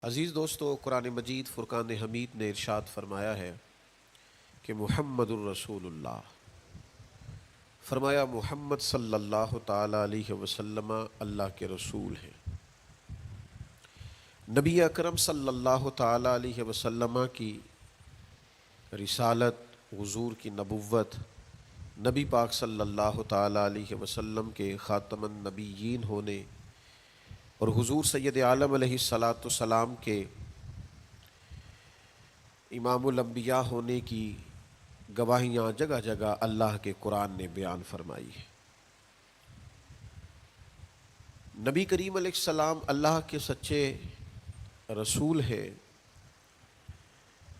عزیز دوستو، قرآن مجید فرقان حمید نے ارشاد فرمایا ہے کہ محمد الرسول اللہ، فرمایا محمد صلی اللہ تعالی علیہ وسلم اللہ کے رسول ہیں۔ نبی اکرم صلی اللہ تعالی علیہ وسلم کی رسالت، حضور کی نبوت، نبی پاک صلی اللہ تعالی علیہ وسلم کے خاتم النبیین ہونے اور حضور سید عالم علیہ الصلاۃ والسلام کے امام الانبیاء ہونے کی گواہیاں جگہ جگہ اللہ کے قرآن نے بیان فرمائی ہے۔ نبی کریم علیہ السلام اللہ کے سچے رسول ہیں،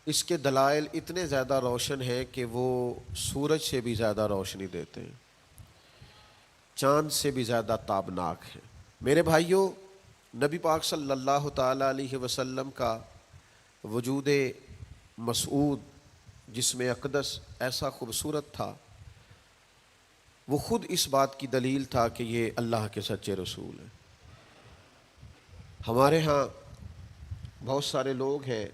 اس کے دلائل اتنے زیادہ روشن ہیں کہ وہ سورج سے بھی زیادہ روشنی دیتے ہیں، چاند سے بھی زیادہ تابناک ہیں۔ میرے بھائیوں، نبی پاک صلی اللہ تعالی علیہ وسلم کا وجود مسعود، جسم اقدس ایسا خوبصورت تھا، وہ خود اس بات کی دلیل تھا کہ یہ اللہ کے سچے رسول ہیں۔ ہمارے ہاں بہت سارے لوگ ہیں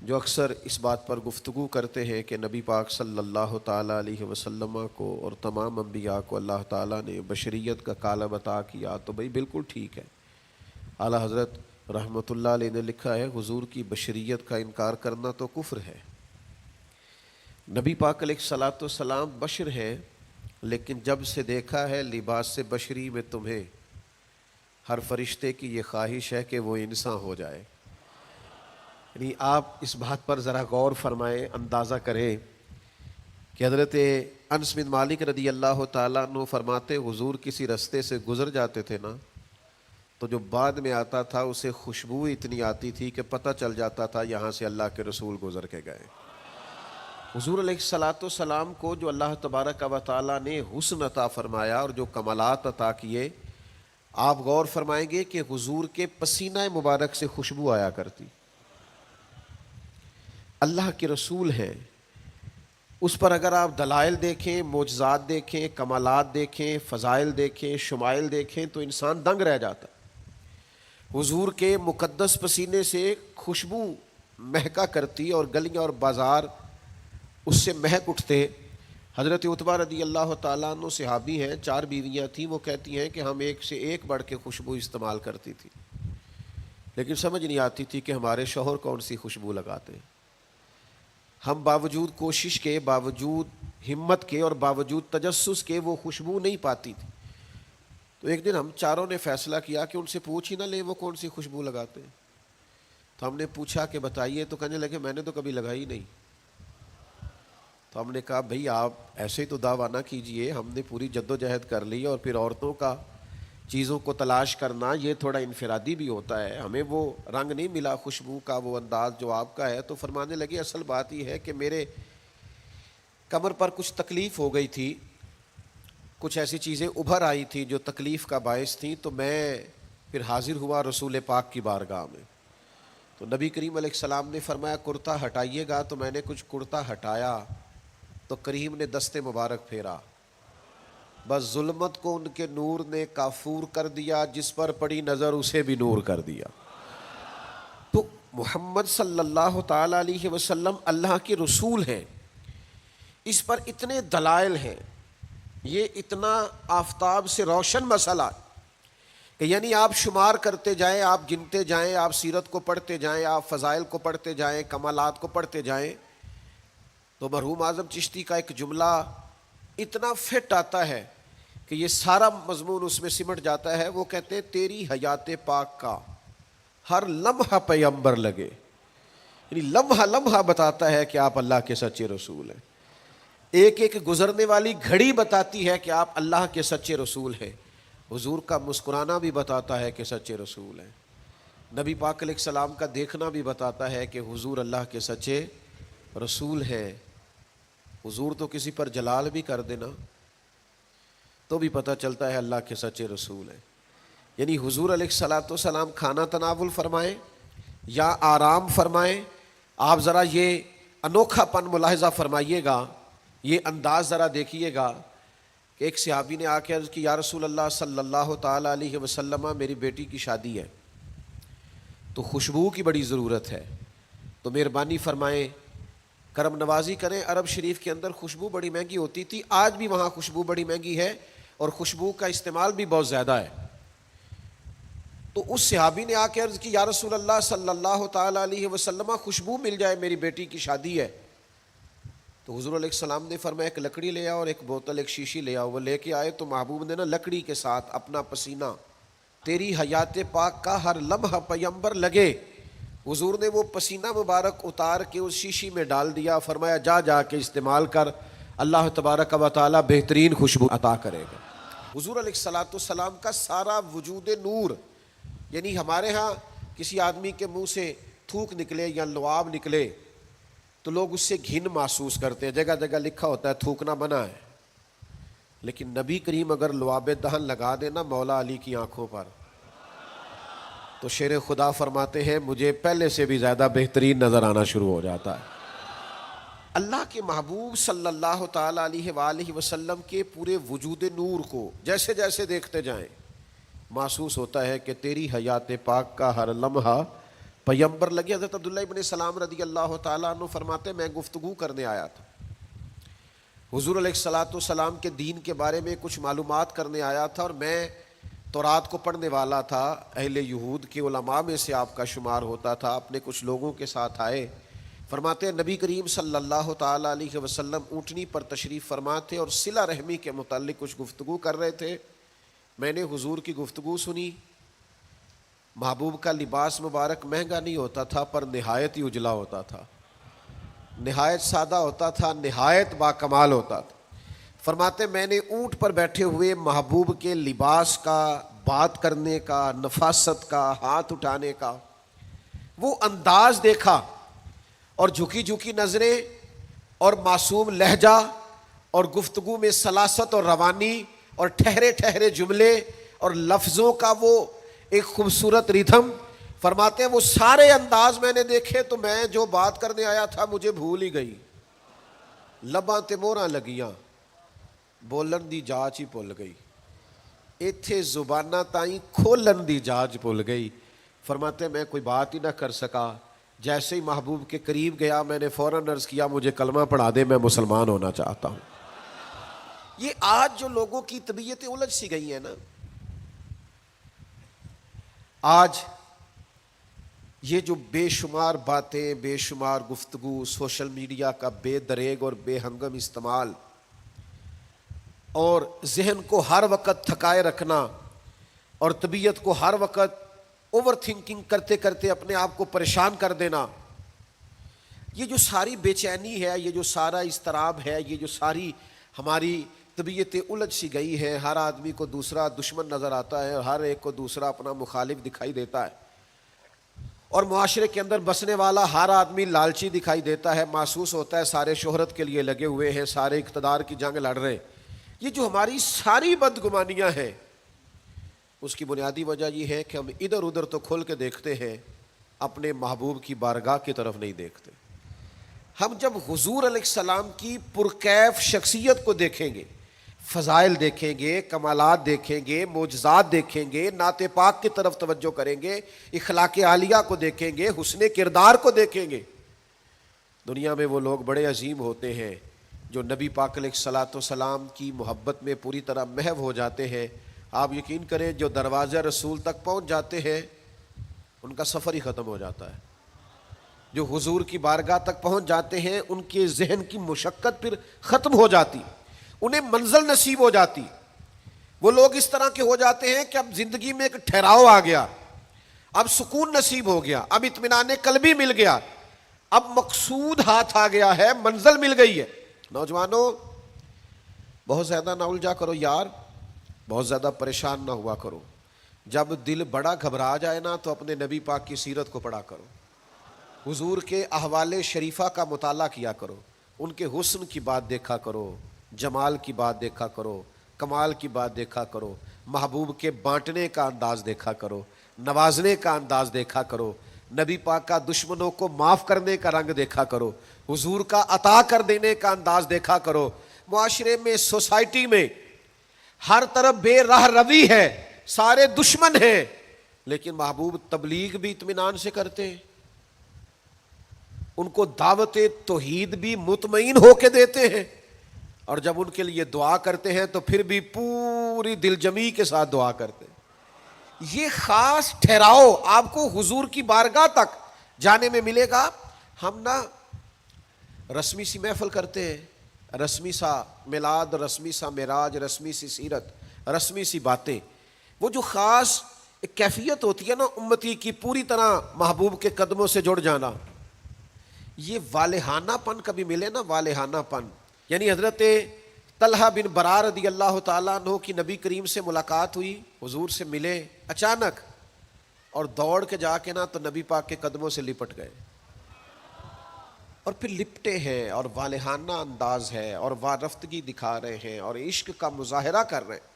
جو اکثر اس بات پر گفتگو کرتے ہیں کہ نبی پاک صلی اللہ تعالی علیہ وسلم کو اور تمام انبیاء کو اللہ تعالیٰ نے بشریت کا کالب عطا کیا، تو بھئی بالکل ٹھیک ہے۔ اعلیٰ حضرت رحمۃ اللہ علیہ نے لکھا ہے، حضور کی بشریت کا انکار کرنا تو کفر ہے۔ نبی پاک علیہ الصلاۃ والسلام بشر ہیں، لیکن جب سے دیکھا ہے لباس سے بشری میں تمہیں، ہر فرشتے کی یہ خواہش ہے کہ وہ انسان ہو جائے۔ یعنی آپ اس بات پر ذرا غور فرمائیں، اندازہ کریں کہ حضرت انس بن مالک رضی اللہ تعالیٰ عنہ فرماتے، حضور کسی رستے سے گزر جاتے تھے نا، تو جو بعد میں آتا تھا اسے خوشبو اتنی آتی تھی کہ پتہ چل جاتا تھا یہاں سے اللہ کے رسول گزر کے گئے۔ حضور علیہ الصلاۃ والسلام کو جو اللہ تبارک و تعالیٰ نے حسن عطا فرمایا اور جو کمالات عطا کیے، آپ غور فرمائیں گے کہ حضور کے پسینہ مبارک سے خوشبو آیا کرتی۔ اللہ کے رسول ہیں، اس پر اگر آپ دلائل دیکھیں، معجزات دیکھیں، کمالات دیکھیں، فضائل دیکھیں، شمائل دیکھیں تو انسان دنگ رہ جاتا۔ حضور کے مقدس پسینے سے خوشبو مہکا کرتی اور گلیاں اور بازار اس سے مہک اٹھتے۔ حضرت عتبہ رضی اللہ تعالیٰ عنہ صحابی ہیں، 4 بیویاں تھیں، وہ کہتی ہیں کہ ہم ایک سے ایک بڑھ کے خوشبو استعمال کرتی تھی، لیکن سمجھ نہیں آتی تھی کہ ہمارے شوہر کون سی خوشبو لگاتے ہیں۔ ہم باوجود کوشش کے، باوجود ہمت کے اور باوجود تجسس کے وہ خوشبو نہیں پاتی تھی۔ تو ایک دن ہم چاروں نے فیصلہ کیا کہ ان سے پوچھ ہی نہ لیں وہ کون سی خوشبو لگاتے ہیں۔ تو ہم نے پوچھا کہ بتائیے، تو کہنے لگے میں نے تو کبھی لگائی نہیں۔ تو ہم نے کہا بھئی آپ ایسے ہی تو دعویٰ نہ کیجئے، ہم نے پوری جد و جہد کر لی، اور پھر عورتوں کا چیزوں کو تلاش کرنا یہ تھوڑا انفرادی بھی ہوتا ہے، ہمیں وہ رنگ نہیں ملا خوشبو کا، وہ انداز جو آپ کا ہے۔ تو فرمانے لگے اصل بات یہ ہے کہ میرے کمر پر کچھ تکلیف ہو گئی تھی، کچھ ایسی چیزیں ابھر آئی تھی جو تکلیف کا باعث تھیں، تو میں پھر حاضر ہوا رسول پاک کی بارگاہ میں۔ تو نبی کریم علیہ السلام نے فرمایا کرتا ہٹائیے گا، تو میں نے کچھ کرتا ہٹایا تو کریم نے دست مبارک پھیرا، بس ظلمت کو ان کے نور نے کافور کر دیا، جس پر پڑی نظر اسے بھی نور کر دیا۔ تو محمد صلی اللہ تعالی علیہ وسلم اللہ کے رسول ہیں، اس پر اتنے دلائل ہیں، یہ اتنا آفتاب سے روشن مسئلہ کہ یعنی آپ شمار کرتے جائیں، آپ گنتے جائیں، آپ سیرت کو پڑھتے جائیں، آپ فضائل کو پڑھتے جائیں، کمالات کو پڑھتے جائیں، تو مرحوم اعظم چشتی کا ایک جملہ اتنا فٹ آتا ہے کہ یہ سارا مضمون اس میں سمٹ جاتا ہے۔ وہ کہتے ہیں تیری حیات پاک کا ہر لمحہ پیغمبر لگے، یعنی لمحہ لمحہ بتاتا ہے کہ آپ اللہ کے سچے رسول ہیں، ایک ایک گزرنے والی گھڑی بتاتی ہے کہ آپ اللہ کے سچے رسول ہیں۔ حضور کا مسکرانا بھی بتاتا ہے کہ سچے رسول ہیں، نبی پاک علیہ السلام کا دیکھنا بھی بتاتا ہے کہ حضور اللہ کے سچے رسول ہیں۔ حضور تو کسی پر جلال بھی کر دینا تو بھی پتہ چلتا ہے اللہ کے سچے رسول ہیں۔ یعنی حضور علیہ الصلاۃ والسلام کھانا تناول فرمائیں یا آرام فرمائیں، آپ ذرا یہ انوکھا پن ملاحظہ فرمائیے گا، یہ انداز ذرا دیکھیے گا کہ ایک صحابی نے آ کے عرض کی یا رسول اللہ صلی اللہ تعالی علیہ وسلم، میری بیٹی کی شادی ہے، تو خوشبو کی بڑی ضرورت ہے. تو مہربانی فرمائیں، کرم نوازی کریں. عرب شریف کے اندر خوشبو بڑی مہنگی ہوتی تھی، آج بھی وہاں خوشبو بڑی مہنگی ہے اور خوشبو کا استعمال بھی بہت زیادہ ہے. تو اس صحابی نے آ کے عرض کی، یا رسول اللہ صلی اللہ تعالی علیہ وسلم، خوشبو مل جائے، میری بیٹی کی شادی ہے. تو حضور علیہ السلام نے فرمایا ایک لکڑی لے آؤ اور ایک بوتل، ایک شیشی لے آؤ. وہ لے کے آئے تو محبوب نے نا لکڑی کے ساتھ اپنا پسینہ، تیری حیات پاک کا ہر لمحہ پیمبر لگے، حضور نے وہ پسینہ مبارک اتار کے اس شیشی میں ڈال دیا. فرمایا جا جا کے استعمال کر، اللہ تبارک و تعالی بہترین خوشبو عطا کرے گا. حضور علیہ الصلوۃ والسلام کا سارا وجود نور. یعنی ہمارے ہاں کسی آدمی کے منہ سے تھوک نکلے یا لعاب نکلے تو لوگ اس سے گھن محسوس کرتے ہیں، جگہ جگہ لکھا ہوتا ہے تھوکنا منع ہے. لیکن نبی کریم اگر لعاب دہن لگا دینا مولا علی کی آنکھوں پر تو شیر خدا فرماتے ہیں مجھے پہلے سے بھی زیادہ بہترین نظر آنا شروع ہو جاتا ہے. اللہ کے محبوب صلی اللہ تعالی علیہ وآلہ وسلم کے پورے وجود نور کو جیسے جیسے دیکھتے جائیں محسوس ہوتا ہے کہ تیری حیات پاک کا ہر لمحہ پیمبر لگے. حضرت عبداللہ ابن سلام رضی اللہ تعالیٰ عنہ فرماتے میں گفتگو کرنے آیا تھا، حضور علیہ الصلوۃ والسلام کے دین کے بارے میں کچھ معلومات کرنے آیا تھا، اور میں تورات کو پڑھنے والا تھا، اہل یہود کے علماء میں سے آپ کا شمار ہوتا تھا. اپنے کچھ لوگوں کے ساتھ آئے. فرماتے ہیں نبی کریم صلی اللہ تعالیٰ علیہ وسلم اونٹنی پر تشریف فرما تھے اور صلہ رحمی کے متعلق کچھ گفتگو کر رہے تھے. میں نے حضور کی گفتگو سنی. محبوب کا لباس مبارک مہنگا نہیں ہوتا تھا پر نہایت ہی اجلا ہوتا تھا، نہایت سادہ ہوتا تھا، نہایت باکمال ہوتا تھا. فرماتے میں نے اونٹ پر بیٹھے ہوئے محبوب کے لباس کا، بات کرنے کا، نفاست کا، ہاتھ اٹھانے کا وہ انداز دیکھا، اور جھکی جھکی نظریں اور معصوم لہجہ اور گفتگو میں سلاست اور روانی اور ٹھہرے ٹھہرے جملے اور لفظوں کا وہ ایک خوبصورت ریدھم. فرماتے ہیں وہ سارے انداز میں نے دیکھے تو میں جو بات کرنے آیا تھا مجھے بھول ہی گئی. لباں تے موہراں لگیاں، بولن دی جاچ ہی بھول گئی، ایتھے زباناں تائیں کھولن دی جاچ بھول گئی. فرماتے ہیں میں کوئی بات ہی نہ کر سکا. جیسے ہی محبوب کے قریب گیا میں نے فوراً عرض کیا مجھے کلمہ پڑھا دے، میں مسلمان ہونا چاہتا ہوں. یہ آج جو لوگوں کی طبیعتیں الجھ سی گئی ہیں نا، آج یہ جو بے شمار باتیں، بے شمار گفتگو، سوشل میڈیا کا بے دریغ اور بے ہنگم استعمال اور ذہن کو ہر وقت تھکائے رکھنا اور طبیعت کو ہر وقت اوور تھنکنگ کرتے کرتے اپنے آپ کو پریشان کر دینا، یہ جو ساری بے چینی ہے، یہ جو سارا اضطراب ہے، یہ جو ساری ہماری طبیعتیں الجھ سی گئی ہیں. ہر آدمی کو دوسرا دشمن نظر آتا ہے اور ہر ایک کو دوسرا اپنا مخالف دکھائی دیتا ہے، اور معاشرے کے اندر بسنے والا ہر آدمی لالچی دکھائی دیتا ہے. محسوس ہوتا ہے سارے شہرت کے لیے لگے ہوئے ہیں، سارے اقتدار کی جنگ لڑ رہے. یہ جو ہماری ساری بدگمانیاں ہیں اس کی بنیادی وجہ یہ ہے کہ ہم ادھر ادھر تو کھول کے دیکھتے ہیں، اپنے محبوب کی بارگاہ کی طرف نہیں دیکھتے. ہم جب حضور علیہ السلام کی پرکیف شخصیت کو دیکھیں گے، فضائل دیکھیں گے، کمالات دیکھیں گے، معجزات دیکھیں گے، نعت پاک کی طرف توجہ کریں گے، اخلاق عالیہ کو دیکھیں گے، حسن کردار کو دیکھیں گے. دنیا میں وہ لوگ بڑے عظیم ہوتے ہیں جو نبی پاک علیہ الصلوۃ والسلام کی محبت میں پوری طرح محو ہو جاتے ہیں. آپ یقین کریں جو دروازہ رسول تک پہنچ جاتے ہیں ان کا سفر ہی ختم ہو جاتا ہے. جو حضور کی بارگاہ تک پہنچ جاتے ہیں ان کے ذہن کی مشقت پھر ختم ہو جاتی، انہیں منزل نصیب ہو جاتی. وہ لوگ اس طرح کے ہو جاتے ہیں کہ اب زندگی میں ایک ٹھہراؤ آ گیا، اب سکون نصیب ہو گیا، اب اطمینان قلبی مل گیا، اب مقصود ہاتھ آ گیا ہے، منزل مل گئی ہے. نوجوانوں بہت زیادہ نہ الجھا کرو یار، بہت زیادہ پریشان نہ ہوا کرو. جب دل بڑا گھبرا جائے نا تو اپنے نبی پاک کی سیرت کو پڑھا کرو، حضور کے احوال شریفہ کا مطالعہ کیا کرو، ان کے حسن کی بات دیکھا کرو، جمال کی بات دیکھا کرو، کمال کی بات دیکھا کرو، محبوب کے بانٹنے کا انداز دیکھا کرو، نوازنے کا انداز دیکھا کرو، نبی پاک کا دشمنوں کو معاف کرنے کا رنگ دیکھا کرو، حضور کا عطا کر دینے کا انداز دیکھا کرو. معاشرے میں، سوسائٹی میں ہر طرف بے راہ روی ہے، سارے دشمن ہیں، لیکن محبوب تبلیغ بھی اطمینان سے کرتے ہیں، ان کو دعوت توحید بھی مطمئن ہو کے دیتے ہیں، اور جب ان کے لیے دعا کرتے ہیں تو پھر بھی پوری دل جمی کے ساتھ دعا کرتے ہیں۔ یہ خاص ٹھہراؤ آپ کو حضور کی بارگاہ تک جانے میں ملے گا۔ ہم نا رسمی سی محفل کرتے ہیں، رسمی سا میلاد، رسمی سا معراج، رسمی سی سیرت، رسمی سی باتیں، وہ جو خاص ایک کیفیت ہوتی ہے نا امتی کی پوری طرح محبوب کے قدموں سے جڑ جانا، یہ والہانہ پن کبھی ملے نا، والہانہ پن، یعنی حضرت طلحہ بن برا رضی اللہ تعالیٰ عنہ کی نبی کریم سے ملاقات ہوئی، حضور سے ملے اچانک، اور دوڑ کے جا کے نا تو نبی پاک کے قدموں سے لپٹ گئے، اور پھر لپٹے ہیں اور والہانہ انداز ہے اور وارفتگی دکھا رہے ہیں اور عشق کا مظاہرہ کر رہے ہیں،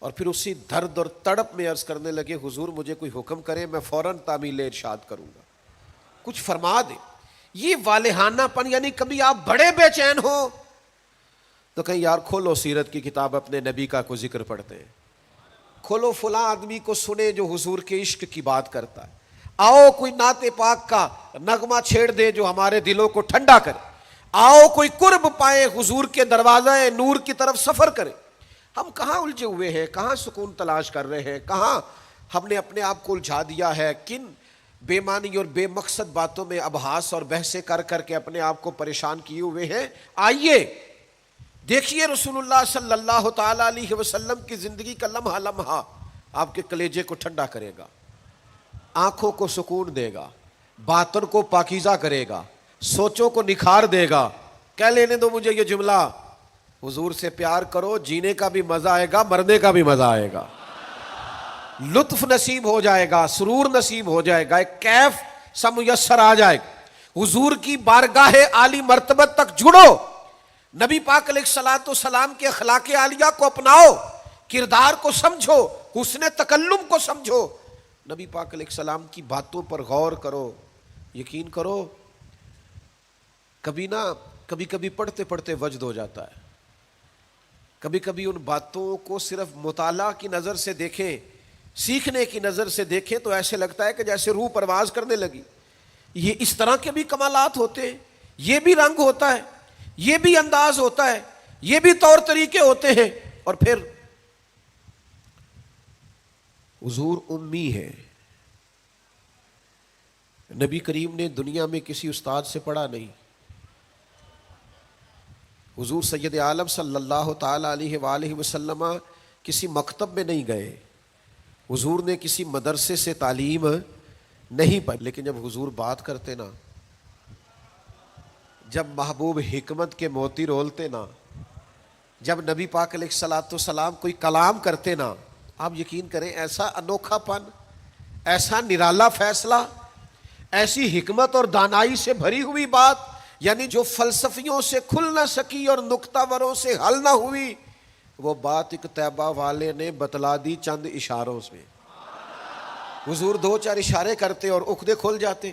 اور پھر اسی درد اور تڑپ میں عرض کرنے لگے حضور مجھے کوئی حکم کرے میں فوراً تعمیل ارشاد کروں گا، کچھ فرما دیں۔ یہ والہانہ پن، یعنی کبھی آپ بڑے بے چین ہو تو کہیں یار کھولو سیرت کی کتاب، اپنے نبی کا کوئی ذکر پڑھتے ہیں، کھولو فلاں آدمی کو سنے جو حضور کے عشق کی بات کرتا ہے، آؤ کوئی نعت پاک کا نغمہ چھیڑ دے جو ہمارے دلوں کو ٹھنڈا کرے، آؤ کوئی قرب پائے حضور کے دروازہ نور کی طرف سفر کرے۔ ہم کہاں الجھے ہوئے ہیں، کہاں سکون تلاش کر رہے ہیں، کہاں ہم نے اپنے آپ کو الجھا دیا ہے، کن بے معنی اور بے مقصد باتوں میں ابحاث اور بحثیں کر کر کے اپنے آپ کو پریشان کیے ہوئے ہیں۔ آئیے دیکھیے رسول اللہ صلی اللہ تعالی علیہ وسلم کی زندگی کا لمحہ لمحہ آپ کے کلیجے کو ٹھنڈا کرے گا، آنکھوں کو سکون دے گا، باطن کو پاکیزہ کرے گا، سوچوں کو نکھار دے گا۔ کہہ لینے دو مجھے یہ جملہ، حضور سے پیار کرو، جینے کا بھی مزہ آئے گا، مرنے کا بھی مزہ آئے گا، لطف نصیب ہو جائے گا، سرور نصیب ہو جائے گا، ایک کیف سا میسر آ جائے گا۔ حضور کی بارگاہ عالی مرتبت تک جڑو، نبی پاک علیہ الصلوۃ والسلام کے اخلاق عالیہ کو اپناؤ، کردار کو سمجھو، حسن تکلم کو سمجھو، نبی پاک علیہ السلام کی باتوں پر غور کرو۔ یقین کرو کبھی کبھی پڑھتے پڑھتے وجد ہو جاتا ہے، کبھی کبھی ان باتوں کو صرف مطالعہ کی نظر سے دیکھیں، سیکھنے کی نظر سے دیکھیں تو ایسے لگتا ہے کہ جیسے روح پرواز کرنے لگی۔ یہ اس طرح کے بھی کمالات ہوتے ہیں، یہ بھی رنگ ہوتا ہے، یہ بھی انداز ہوتا ہے، یہ بھی طور طریقے ہوتے ہیں۔ اور پھر حضور امی ہے، نبی کریم نے دنیا میں کسی استاد سے پڑھا نہیں، حضور سید عالم صلی اللہ تعالی علیہ وآلہ وسلم کسی مکتب میں نہیں گئے، حضور نے کسی مدرسے سے تعلیم نہیں پائی، لیکن جب حضور بات کرتے نا، جب محبوب حکمت کے موتی رولتے نا، جب نبی پاک علیہ الصلوۃ والسلام کوئی کلام کرتے نا، آپ یقین کریں ایسا انوکھا پن، ایسا نرالا فیصلہ، ایسی حکمت اور دانائی سے بھری ہوئی بات، یعنی جو فلسفیوں سے کھل نہ سکی اور نکتہ وروں سے حل نہ ہوئی، وہ بات ایک طیبہ والے نے بتلا دی چند اشاروں سے۔ حضور دو چار اشارے کرتے اور عقدے کھل جاتے۔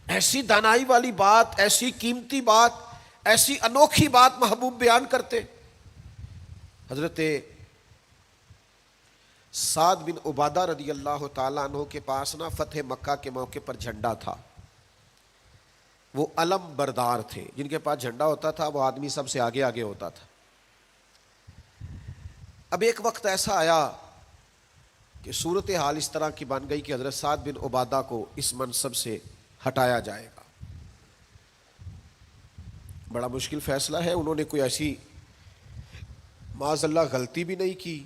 ایسی دانائی والی بات، ایسی قیمتی بات، ایسی انوکھی بات محبوب بیان کرتے۔ حضرت سعد بن عبادہ رضی اللہ تعالیٰ عنہ کے پاس نا فتح مکہ کے موقع پر جھنڈا تھا، وہ علم بردار تھے، جن کے پاس جھنڈا ہوتا تھا وہ آدمی سب سے آگے آگے ہوتا تھا۔ اب ایک وقت ایسا آیا کہ صورتحال اس طرح کی بن گئی کہ حضرت سعد بن عبادہ کو اس منصب سے ہٹایا جائے گا۔ بڑا مشکل فیصلہ ہے، انہوں نے کوئی ایسی معاذ اللہ غلطی بھی نہیں کی،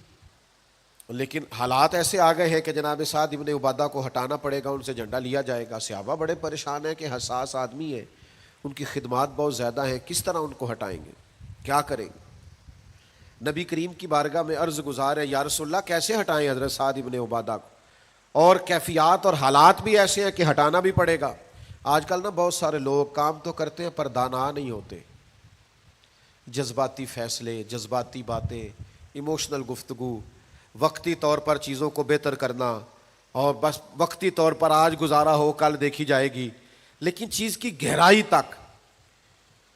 لیکن حالات ایسے آ گئے ہیں کہ جناب سعد بن عبادہ کو ہٹانا پڑے گا، ان سے جھنڈا لیا جائے گا۔ صحابہ بڑے پریشان ہیں کہ حساس آدمی ہے، ان کی خدمات بہت زیادہ ہیں، کس طرح ان کو ہٹائیں گے، کیا کریں گے؟ نبی کریم کی بارگاہ میں عرض گزار ہے، یا رسول اللہ کیسے ہٹائیں حضرت سعد بن عبادہ کو، اور کیفیات اور حالات بھی ایسے ہیں کہ ہٹانا بھی پڑے گا۔ آج کل نا بہت سارے لوگ کام تو کرتے ہیں پر دانا نہیں ہوتے، جذباتی فیصلے، جذباتی باتیں، ایموشنل گفتگو، وقتی طور پر چیزوں کو بہتر کرنا، اور بس وقتی طور پر آج گزارا ہو کل دیکھی جائے گی، لیکن چیز کی گہرائی تک،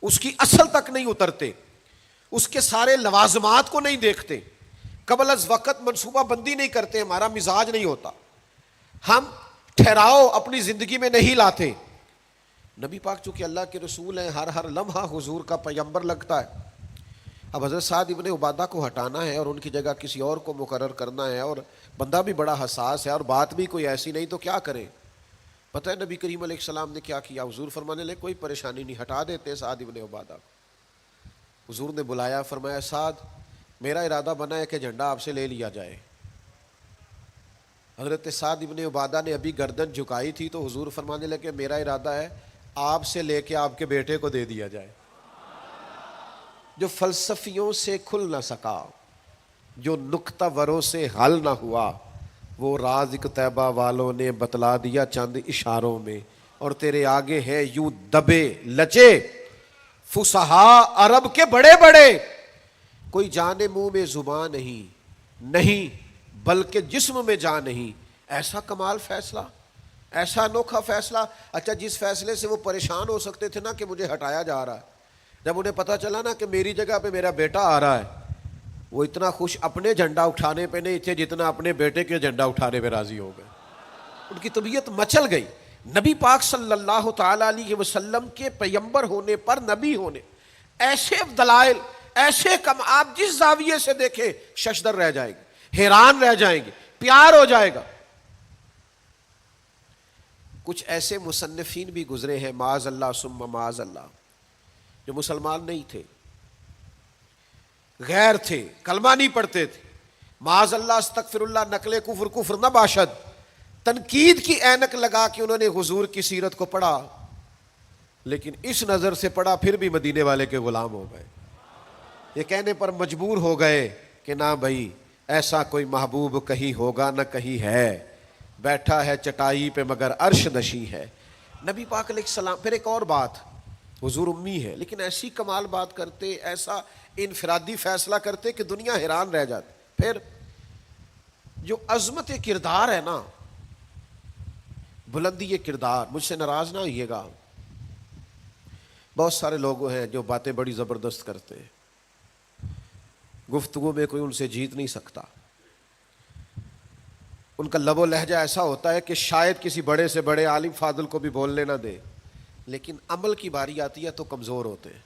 اس کی اصل تک نہیں اترتے، اس کے سارے لوازمات کو نہیں دیکھتے، قبل از وقت منصوبہ بندی نہیں کرتے، ہمارا مزاج نہیں ہوتا۔ ہم ٹھہراؤ اپنی زندگی میں نہیں لاتے. نبی پاک چونکہ اللہ کے رسول ہیں، ہر لمحہ حضور کا پیغمبر لگتا ہے. اب حضرت سعد ابن عبادہ کو ہٹانا ہے اور ان کی جگہ کسی اور کو مقرر کرنا ہے، اور بندہ بھی بڑا حساس ہے اور بات بھی کوئی ایسی نہیں، تو کیا کریں؟ پتہ ہے نبی کریم علیہ السلام نے کیا کیا؟ حضور فرمانے لگے کوئی پریشانی نہیں، ہٹا دیتے سعد ابن عبادہ کو. حضور نے بلایا، فرمایا سعد میرا ارادہ بنا ہے کہ جھنڈا آپ سے لے لیا جائے. حضرت سعد ابن عبادہ نے ابھی گردن جھکائی تھی تو حضور فرمانے لگے میرا ارادہ ہے آپ سے لے کے آپ کے بیٹے کو دے دیا جائے. جو فلسفیوں سے کھل نہ سکا، جو نکتہ وروں سے حل نہ ہوا، وہ راز ایک طیبہ والوں نے بتلا دیا چند اشاروں میں. اور تیرے آگے ہے یوں دبے لچے فصحاء عرب کے بڑے بڑے، کوئی جان منہ میں زبان نہیں بلکہ جسم میں جان نہیں. ایسا کمال فیصلہ، ایسا انوکھا فیصلہ. اچھا جس فیصلے سے وہ پریشان ہو سکتے تھے نا کہ مجھے ہٹایا جا رہا ہے، جب انہیں پتہ چلا نا کہ میری جگہ پہ میرا بیٹا آ رہا ہے، وہ اتنا خوش اپنے جھنڈا اٹھانے پہ نہیں تھے جتنا اپنے بیٹے کے جھنڈا اٹھانے پہ راضی ہو گئے. ان کی طبیعت مچل گئی. نبی پاک صلی اللہ تعالی علیہ وسلم کے پیغمبر ہونے پر، نبی ہونے، ایسے دلائل، ایسے کم، آپ جس زاویے سے دیکھیں ششدر رہ جائیں گے، حیران رہ جائیں گے، پیار ہو جائے گا. کچھ ایسے مصنفین بھی گزرے ہیں معاذ اللہ ثم معاذ اللہ، جو مسلمان نہیں تھے، غیر تھے، کلمہ نہیں پڑھتے تھے، معاذ اللہ استغفر اللہ، نقل کفر نہ باشد، تنقید کی اینک لگا کے انہوں نے حضور کی سیرت کو پڑھا، لیکن اس نظر سے پڑھا پھر بھی مدینے والے کے غلام ہو گئے. یہ کہنے پر مجبور ہو گئے کہ نہ بھائی ایسا کوئی محبوب کہیں ہوگا نہ کہیں ہے، بیٹھا ہے چٹائی پہ مگر عرش نشیں ہے. نبی پاک علیہ السلام. پھر ایک اور بات، حضور امی ہے لیکن ایسی کمال بات کرتے، ایسا انفرادی فیصلہ کرتے کہ دنیا حیران رہ جاتی. پھر جو عظمت کردار ہے نا، بلندی کردار، مجھ سے ناراض نہ ہوئیے گا، بہت سارے لوگ ہیں جو باتیں بڑی زبردست کرتے ہیں، گفتگو میں کوئی ان سے جیت نہیں سکتا. ان کا لب و لہجہ ایسا ہوتا ہے کہ شاید کسی بڑے سے بڑے عالم فاضل کو بھی بولنے نہ دے، لیکن عمل کی باری آتی ہے تو کمزور ہوتے ہیں.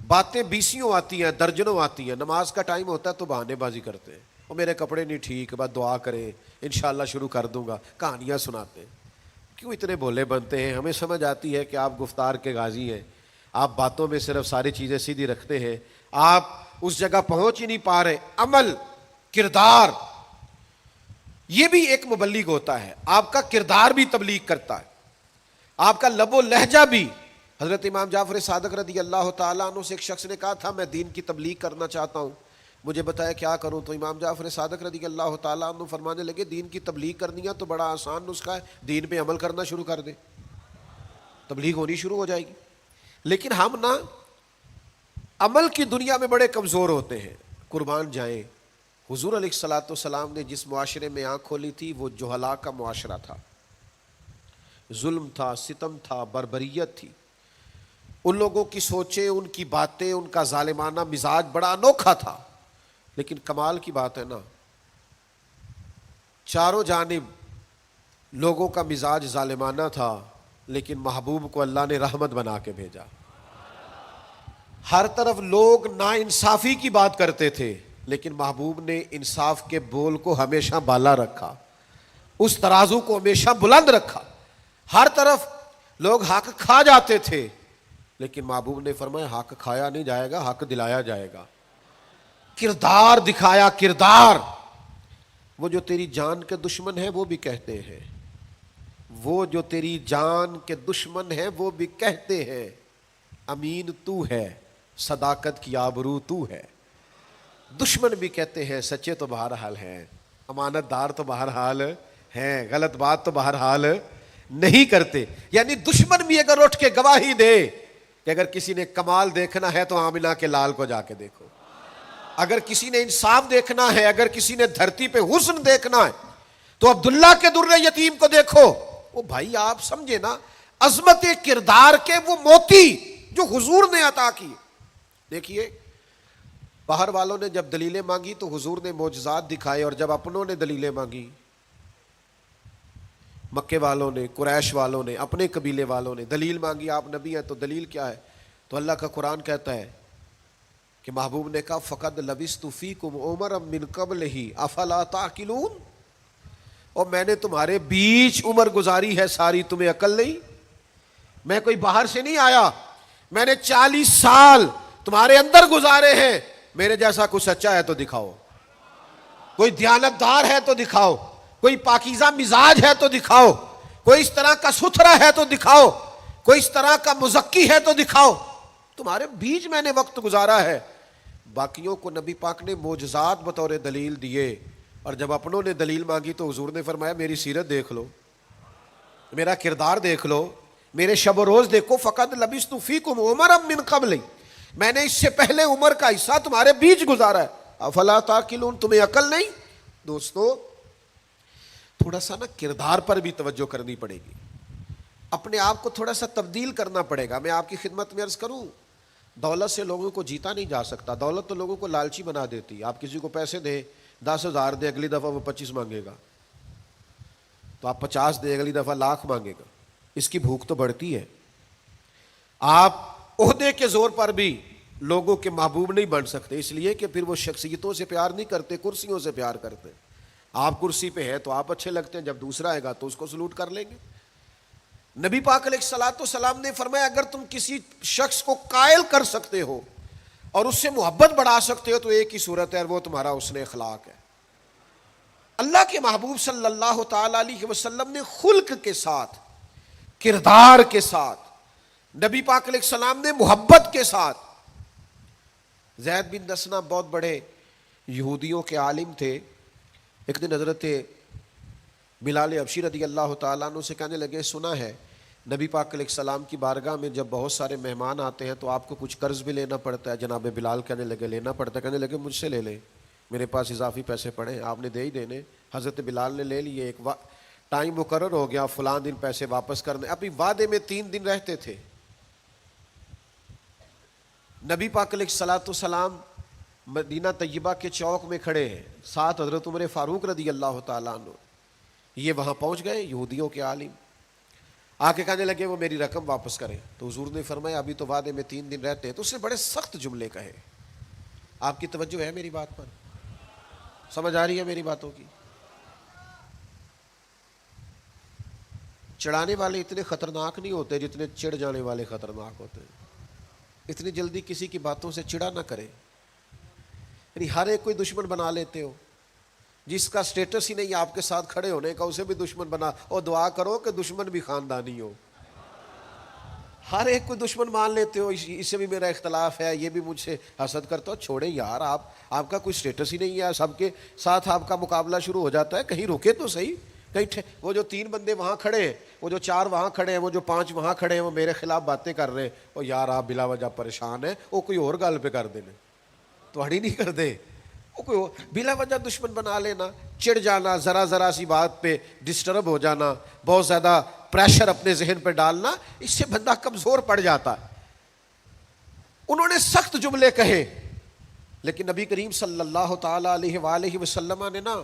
باتیں بیسیوں آتی ہیں، درجنوں آتی ہیں، نماز کا ٹائم ہوتا ہے تو بہانے بازی کرتے ہیں، وہ میرے کپڑے نہیں ٹھیک، بس دعا کریں انشاءاللہ شروع کر دوں گا، کہانیاں سناتے ہیں. کیوں اتنے بھولے بنتے ہیں؟ ہمیں سمجھ آتی ہے کہ آپ گفتار کے غازی ہیں، آپ باتوں میں صرف ساری چیزیں سیدھی رکھتے ہیں، آپ اس جگہ پہنچ ہی نہیں پا رہے. عمل، کردار، یہ بھی ایک مبلغ ہوتا ہے. آپ کا کردار بھی تبلیغ کرتا ہے، آپ کا لب و لہجہ بھی. حضرت امام جعفر صادق رضی اللہ تعالیٰ عنہ سے ایک شخص نے کہا تھا میں دین کی تبلیغ کرنا چاہتا ہوں، مجھے بتایا کیا کروں؟ تو امام جعفر صادق رضی اللہ تعالیٰ عنہ فرمانے لگے دین کی تبلیغ کرنی ہے تو بڑا آسان نسخہ ہے، دین پہ عمل کرنا شروع کر دے، تبلیغ ہونی شروع ہو جائے گی. لیکن ہم نا عمل کی دنیا میں بڑے کمزور ہوتے ہیں. قربان جائیں، حضور علیہ الصلوۃ والسلام نے جس معاشرے میں آنکھ کھولی تھی وہ جہلا کا معاشرہ تھا، ظلم تھا، ستم تھا، بربریت تھی. ان لوگوں کی سوچیں، ان کی باتیں، ان کا ظالمانہ مزاج بڑا انوکھا تھا. لیکن کمال کی بات ہے نا، چاروں جانب لوگوں کا مزاج ظالمانہ تھا، لیکن محبوب کو اللہ نے رحمت بنا کے بھیجا. ہر طرف لوگ ناانصافی کی بات کرتے تھے، لیکن محبوب نے انصاف کے بول کو ہمیشہ بالا رکھا، اس ترازو کو ہمیشہ بلند رکھا. ہر طرف لوگ حق کھا جاتے تھے، لیکن محبوب نے فرمایا حق کھایا نہیں جائے گا، حق دلایا جائے گا. کردار دکھایا، کردار. وہ جو تیری جان کے دشمن ہیں وہ بھی کہتے ہیں، وہ جو تیری جان کے دشمن ہیں وہ بھی کہتے ہیں امین تو ہے، صداقت کی آبرو تو ہے. دشمن بھی کہتے ہیں سچے تو بہرحال ہیں، امانت دار تو بہرحال ہیں، غلط بات تو بہرحال نہیں کرتے. یعنی دشمن بھی اگر اٹھ کے گواہی دے کہ اگر کسی نے کمال دیکھنا ہے تو آمنہ کے لال کو جا کے دیکھو، اگر کسی نے انصاف دیکھنا ہے، اگر کسی نے دھرتی پہ حسن دیکھنا ہے تو عبداللہ کے در یتیم کو دیکھو. وہ بھائی آپ سمجھے نا عظمت کردار کے وہ موتی جو حضور نے عطا کی. دیکھیے باہر والوں نے جب دلیلیں مانگی تو حضور نے معجزات دکھائے، اور جب اپنوں نے دلیلیں مانگی مکے والوں نے، قریش والوں نے، اپنے قبیلے والوں نے دلیل مانگی، آپ نبی ہیں تو دلیل کیا ہے؟ تو اللہ کا قرآن کہتا ہے کہ محبوب نے کہا فقد لبثت فیکم عمرا من قبلہ افلا تعقلون، اور میں نے تمہارے بیچ عمر گزاری ہے ساری، تمہیں عقل نہیں؟ میں کوئی باہر سے نہیں آیا، میں نے 40 سال تمہارے اندر گزارے ہیں، میرے جیسا کوئی سچا ہے تو دکھاؤ، کوئی دیانتدار ہے تو دکھاؤ، کوئی پاکیزہ مزاج ہے تو دکھاؤ، کوئی اس طرح کا ستھرا ہے تو دکھاؤ، کوئی اس طرح کا مزکی ہے تو دکھاؤ، تمہارے بیچ میں نے وقت گزارا ہے۔ باقیوں کو نبی پاک نے معجزات بطور دلیل دیے، اور جب اپنوں نے دلیل مانگی تو حضور نے فرمایا میری سیرت دیکھ لو، میرا کردار دیکھ لو، میرے شب و روز دیکھو، فقط لبثت فیکم عمرا من قبل، میں نے اس سے پہلے عمر کا حصہ تمہارے بیچ گزارا ہے، افلا تعقلون، تمہیں عقل نہیں؟ دوستو تھوڑا سا نا کردار پر بھی توجہ کرنی پڑے گی، اپنے آپ کو تھوڑا سا تبدیل کرنا پڑے گا۔ میں آپ کی خدمت میں عرض کروں، دولت سے لوگوں کو جیتا نہیں جا سکتا، دولت تو لوگوں کو لالچی بنا دیتی۔ آپ کسی کو پیسے دیں، 10,000 دیں، اگلی دفعہ وہ 25 مانگے گا، تو آپ 50 دیں، اگلی دفعہ لاکھ مانگے گا، اس کی بھوک تو بڑھتی ہے۔ آپ عہدے کے زور پر بھی لوگوں کے محبوب نہیں بن سکتے، اس لیے کہ پھر وہ شخصیتوں سے پیار نہیں کرتے، کرسیوں سے پیار کرتے۔ آپ کرسی پہ ہیں تو آپ اچھے لگتے ہیں، جب دوسرا آئے گا تو اس کو سلوٹ کر لیں گے۔ نبی پاک علیہ الصلوۃ والسلام نے فرمایا اگر تم کسی شخص کو قائل کر سکتے ہو اور اس سے محبت بڑھا سکتے ہو تو ایک ہی صورت ہے، اور وہ تمہارا حسن اخلاق ہے۔ اللہ کے محبوب صلی اللہ تعالی علیہ وسلم نے خلق کے ساتھ، کردار کے ساتھ، نبی پاک علیہ السلام نے محبت کے ساتھ، زید بن دسنہ بہت بڑے یہودیوں کے عالم تھے، ایک دن حضرت بلال حبشی رضی اللہ تعالیٰ عنہ سے کہنے لگے سنا ہے نبی پاک علیہ السلام کی بارگاہ میں جب بہت سارے مہمان آتے ہیں تو آپ کو کچھ قرض بھی لینا پڑتا ہے۔ جناب بلال کہنے لگے لینا پڑتا ہے، کہنے لگے مجھ سے لے لیں، میرے پاس اضافی پیسے پڑے ہیں، آپ نے دے ہی دینے۔ حضرت بلال نے لے لیے، ایک ٹائم مقرر ہو گیا، فلاں دن پیسے واپس کرنے، ابھی وعدے میں 3 دن رہتے تھے۔ نبی پاک علیہ الصلوۃ والسلام مدینہ طیبہ کے چوک میں کھڑے ہیں، ساتھ حضرت عمر فاروق رضی اللہ تعالیٰ عنہ، یہ وہاں پہنچ گئے یہودیوں کے عالم، آ کے کہنے لگے وہ میری رقم واپس کریں، تو حضور نے فرمایا ابھی تو وعدے میں 3 دن رہتے ہیں، تو اس نے بڑے سخت جملے کہے۔ آپ کی توجہ ہے میری بات پر؟ سمجھ آ رہی ہے میری باتوں کی؟ چڑھانے والے اتنے خطرناک نہیں ہوتے جتنے چڑھ جانے والے خطرناک ہوتے ہیں۔ اتنی جلدی کسی کی باتوں سے چڑھا نہ کرے، یعنی ہر ایک کوئی دشمن بنا لیتے ہو، جس کا سٹیٹس ہی نہیں آپ کے ساتھ کھڑے ہونے کا اسے بھی دشمن بنا، اور دعا کرو کہ دشمن بھی خاندانی ہو۔ ہر ایک کوئی دشمن مان لیتے ہو، اس سے بھی میرا اختلاف ہے، یہ بھی مجھ سے حسد کرتا ہو، چھوڑے یار، آپ کا کوئی سٹیٹس ہی نہیں ہے، سب کے ساتھ آپ کا مقابلہ شروع ہو جاتا ہے، کہیں رکے تو صحیح، کہیں وہ جو 3 بندے وہاں کھڑے ہیں، وہ جو 4 وہاں کھڑے ہیں، وہ جو 5 وہاں کھڑے ہیں، وہ میرے خلاف باتیں کر رہے ہیں، اور یار آپ بلا وجہ پریشان ہیں، وہ کوئی اور گل پہ کر دینے تو ہڑی نہیں کر دے، وہ کوئی بلا وجہ دشمن بنا لینا، چڑ جانا، ذرا سی بات پہ ڈسٹرب ہو جانا، بہت زیادہ پریشر اپنے ذہن پہ ڈالنا، اس سے بندہ کمزور پڑ جاتا ہے۔ انہوں نے سخت جملے کہے، لیکن نبی کریم صلی اللہ تعالی علیہ وآلہ وسلم نے نا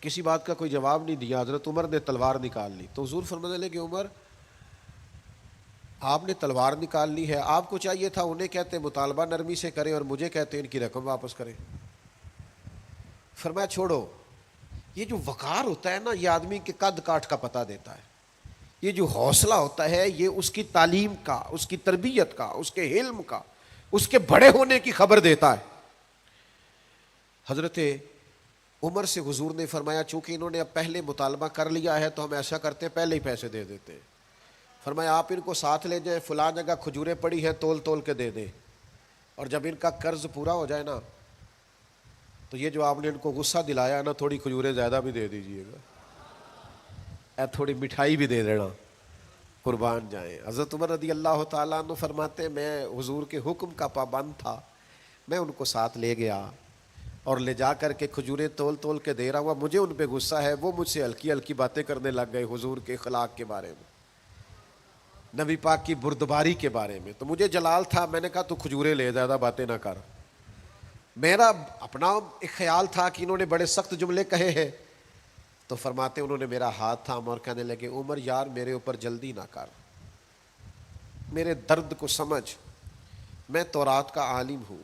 کسی بات کا کوئی جواب نہیں دیا۔ حضرت عمر نے تلوار نکال لی، تو حضور فرمانے لگے عمر آپ نے تلوار نکال لی ہے، آپ کو چاہیے تھا انہیں کہتے مطالبہ نرمی سے کریں اور مجھے کہتے ان کی رقم واپس کریں۔ فرمایا چھوڑو، یہ جو وقار ہوتا ہے نا یہ آدمی کے قد کاٹ کا پتہ دیتا ہے، یہ جو حوصلہ ہوتا ہے یہ اس کی تعلیم کا، اس کی تربیت کا، اس کے علم کا، اس کے بڑے ہونے کی خبر دیتا ہے۔ حضرت عمر سے حضور نے فرمایا چونکہ انہوں نے اب پہلے مطالبہ کر لیا ہے تو ہم ایسا کرتے ہیں پہلے ہی پیسے دے دیتے ہیں۔ فرمایا آپ ان کو ساتھ لے جائیں، فلاں جگہ کھجوریں پڑی ہیں تول کے دے دیں، اور جب ان کا قرض پورا ہو جائے نا تو یہ جو آپ نے ان کو غصہ دلایا نا تھوڑی کھجوریں زیادہ بھی دے دیجئے گا، تھوڑی مٹھائی بھی دے دینا، قربان جائیں۔ حضرت عمر رضی اللہ تعالیٰ عنہ فرماتے میں حضور کے حکم کا پابند تھا، میں ان کو ساتھ لے گیا اور لے جا کر کے کھجوریں تول کے دے رہا ہوا، مجھے ان پہ غصہ ہے، وہ مجھ سے ہلکی باتیں کرنے لگ گئے حضور کے اخلاق کے بارے میں، نبی پاک کی بردباری کے بارے میں، تو مجھے جلال تھا، میں نے کہا تو کھجوریں لے، زیادہ باتیں نہ کر۔ میرا اپنا ایک خیال تھا کہ انہوں نے بڑے سخت جملے کہے ہیں، تو فرماتے انہوں نے میرا ہاتھ تھاما اور کہنے لگے عمر یار میرے اوپر جلدی نہ کر، میرے درد کو سمجھ، میں تورات کا عالم ہوں،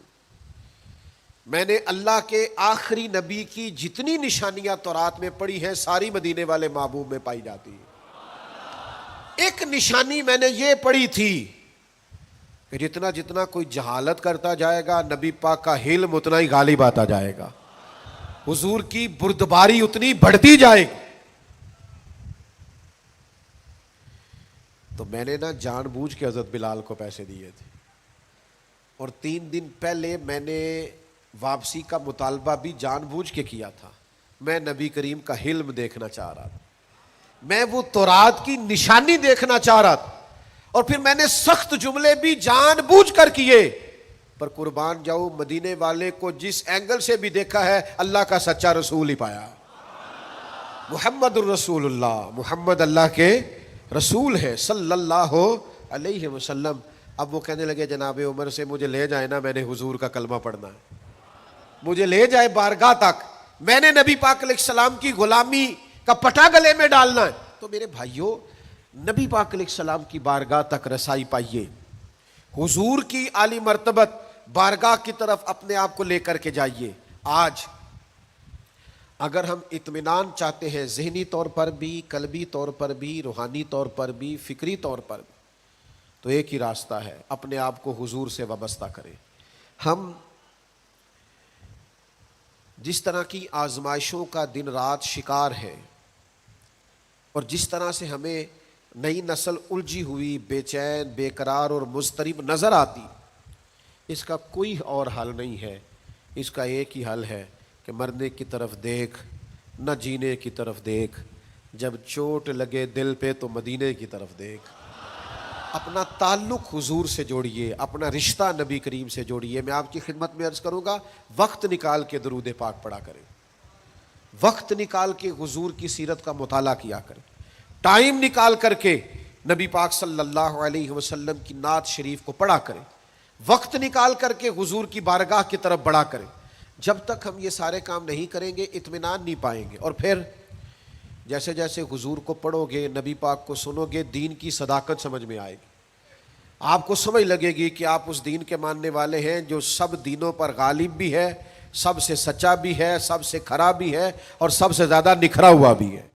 میں نے اللہ کے آخری نبی کی جتنی نشانیاں تورات میں پڑھی ہیں ساری مدینے والے محبوب میں پائی جاتی ہیں۔ ایک نشانی میں نے یہ پڑھی تھی کہ جتنا جتنا کوئی جہالت کرتا جائے گا نبی پاک کا علم اتنا ہی غالب آتا جائے گا، حضور کی بردباری اتنی بڑھتی جائے گی۔ تو میں نے نا جان بوجھ کے حضرت بلال کو پیسے دیے تھے، اور 3 دن پہلے میں نے واپسی کا مطالبہ بھی جان بوجھ کے کیا تھا۔ میں نبی کریم کا حلم دیکھنا چاہ رہا تھا، میں وہ تورات کی نشانی دیکھنا چاہ رہا تھا، اور پھر میں نے سخت جملے بھی جان بوجھ کر کیے، پر قربان جاؤ مدینے والے کو جس اینگل سے بھی دیکھا ہے اللہ کا سچا رسول ہی پایا۔ محمد الرسول اللہ، محمد اللہ کے رسول ہے صلی اللہ علیہ وسلم۔ اب وہ کہنے لگے جناب عمر سے مجھے لے جائے نا، میں نے حضور کا کلمہ پڑھنا ہے، مجھے لے جائے بارگاہ تک، میں نے نبی پاک علیہ السلام کی غلامی کا پٹا گلے میں ڈالنا ہے۔ تو میرے بھائیوں نبی پاک علیہ السلام کی بارگاہ تک رسائی پائیے، حضور کی عالی مرتبت بارگاہ کی طرف اپنے آپ کو لے کر کے جائیے۔ آج اگر ہم اطمینان چاہتے ہیں ذہنی طور پر بھی، قلبی طور پر بھی، روحانی طور پر بھی، فکری طور پر بھی، تو ایک ہی راستہ ہے، اپنے آپ کو حضور سے وابستہ کریں۔ ہم جس طرح کی آزمائشوں کا دن رات شکار ہے، اور جس طرح سے ہمیں نئی نسل الجھی ہوئی، بے چین، بے قرار اور مضطرب نظر آتی، اس کا کوئی اور حل نہیں ہے، اس کا ایک ہی حل ہے کہ مرنے کی طرف دیکھ نہ جینے کی طرف دیکھ، جب چوٹ لگے دل پہ تو مدینے کی طرف دیکھ۔ اپنا تعلق حضور سے جوڑیے، اپنا رشتہ نبی کریم سے جوڑیے۔ میں آپ کی خدمت میں عرض کروں گا وقت نکال کے درود پاک پڑھا کریں، وقت نکال کے حضور کی سیرت کا مطالعہ کیا کریں، ٹائم نکال کر کے نبی پاک صلی اللہ علیہ وسلم کی نعت شریف کو پڑھا کریں، وقت نکال کر کے حضور کی بارگاہ کی طرف بڑھا کریں۔ جب تک ہم یہ سارے کام نہیں کریں گے اطمینان نہیں پائیں گے، اور پھر جیسے جیسے حضور کو پڑھو گے، نبی پاک کو سنو گے، دین کی صداقت سمجھ میں آئے گی، آپ کو سمجھ لگے گی کہ آپ اس دین کے ماننے والے ہیں جو سب دینوں پر غالب بھی ہے، سب سے سچا بھی ہے، سب سے کھرا بھی ہے، اور سب سے زیادہ نکھرا ہوا بھی ہے۔